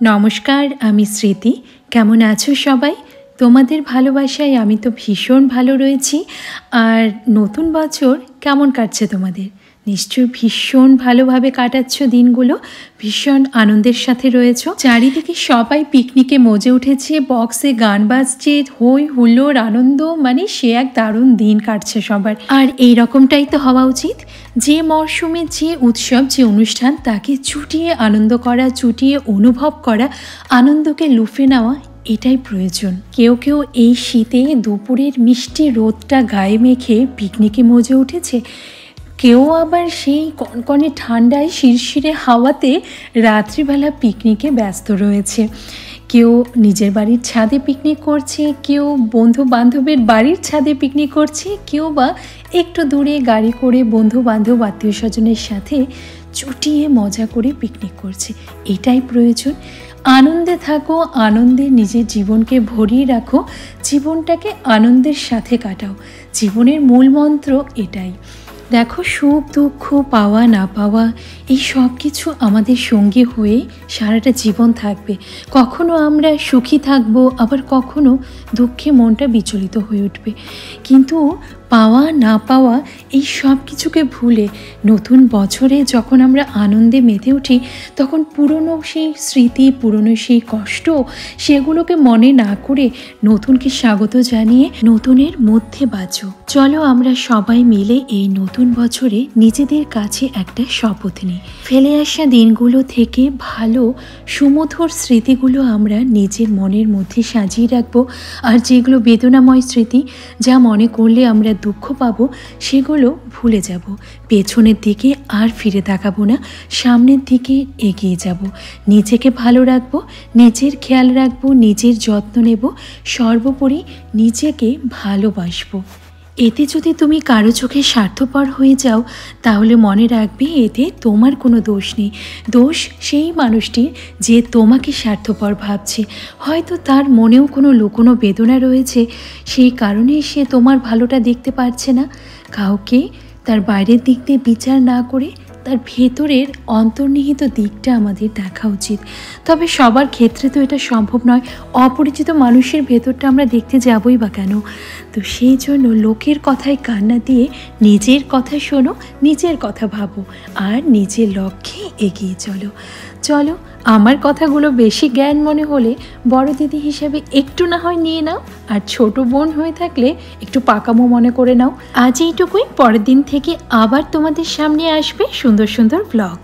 নমস্কার, আমি স্মৃতি। কেমন আছো সবাই? তোমাদের ভালোবাসায় আমি তো ভীষণ ভালো রয়েছি। আর নতুন বছর কেমন কাটছে তোমাদের? নিশ্চয়ই ভীষণ ভালোভাবে কাটাচ্ছ দিনগুলো, ভীষণ আনন্দের সাথে রয়েছ। চারিদিকে সবাই পিকনিকে মজে উঠেছে, বক্সে গান বাজছে, হই হুল্লোড় আনন্দ, মানে সে এক দারুণ দিন কাটছে সবার। আর এই রকমটাই তো হওয়া উচিত। যে মরশুমে যে উৎসব, যে অনুষ্ঠান, তাকে চুটিয়ে আনন্দ করা, চুটিয়ে অনুভব করা, আনন্দকে লুফে নেওয়া, এটাই প্রয়োজন। কেউ কেউ এই শীতে দুপুরের মিষ্টি রোদটা গায়ে মেখে পিকনিকে মজে উঠেছে, কেউ আবার সেই কনকনে ঠান্ডায় শিরশিরে হাওয়াতে রাত্রিবেলা পিকনিকে ব্যস্ত রয়েছে। কেউ নিজের বাড়ির ছাদে পিকনিক করছে, কেউ বন্ধু বান্ধবের বাড়ির ছাদে পিকনিক করছে, কেউ বা একটু দূরে গাড়ি করে বন্ধু বান্ধব আত্মীয় স্বজনের সাথে চুটিয়ে মজা করে পিকনিক করছে। এটাই প্রয়োজন। আনন্দে থাকো, আনন্দে নিজের জীবনকে ভরিয়ে রাখো, জীবনটাকে আনন্দের সাথে কাটাও। জীবনের মূল মন্ত্র এটাই। দেখো, সুখ দুঃখ, পাওয়া না পাওয়া, এই সব কিছু আমাদের সঙ্গী হয়ে সারাটা জীবন থাকবে। কখনো আমরা সুখী থাকব, আবার কখনো দুঃখে মনটা বিচলিত হয়ে উঠবে। কিন্তু পাওয়া না পাওয়া এই সব কিছুকে ভুলে নতুন বছরে যখন আমরা আনন্দে মেতে উঠি, তখন পুরনো সেই স্মৃতি, পুরনো সেই কষ্ট, সেগুলোকে মনে না করে নতুনকে স্বাগত জানিয়ে নতুনের মধ্যে বাঁচো। চলো আমরা সবাই মিলে এই নতুন বছরে নিজেদের কাছে একটা শপথ নিই। ফেলে আসা দিনগুলো থেকে ভালো সুমধুর স্মৃতিগুলো আমরা নিজের মনের মধ্যে সাজিয়ে রাখবো। আর যেগুলো বেদনাময় স্মৃতি, যা মনে করলে আমরা দুঃখ পাবো, সেগুলো ভুলে যাব। পেছনের দিকে আর ফিরে তাকাবো না, সামনের দিকে এগিয়ে যাব। নিজেকে ভালো রাখবো, নিজের খেয়াল রাখবো, নিজের যত্ন নেব, সর্বোপরি নিজেকে ভালোবাসবো। এতে যদি তুমি কারো চোখে স্বার্থপর হয়ে যাও, তাহলে মনে রাখবে এতে তোমার কোনো দোষ নেই। দোষ সেই মানুষটির যে তোমাকে স্বার্থপর ভাবছে। হয়তো তার মনেও কোনো লুকোনো বেদনা রয়েছে, সেই কারণে সে তোমার ভালোটা দেখতে পারছে না। কাউকে তার বাইরের দিক দিয়ে বিচার না করে তার ভেতরের অন্তর্নিহিত দিকটা আমাদের দেখা উচিত। তবে সবার ক্ষেত্রে তো এটা সম্ভব নয়। অপরিচিত মানুষের ভেতরটা আমরা দেখতে যাবই বা কেন? তো সেই জন্য লোকের কথায় কান না দিয়ে নিজের কথা শোনো, নিজের কথা ভাবো, আর নিজের লক্ষ্যে এগিয়ে চলো। চলো, আমার কথাগুলো বেশি জ্ঞান মনে হলে বড় দিদি হিসেবে একটু না হয় নিয়ে নাও, আর ছোট বোন হয়ে থাকলে একটু পাকামো মনে করে নাও। আজ এইটুকুই। পরের দিন থেকে আবার তোমাদের সামনে আসবে সুন্দর সুন্দর ব্লগ।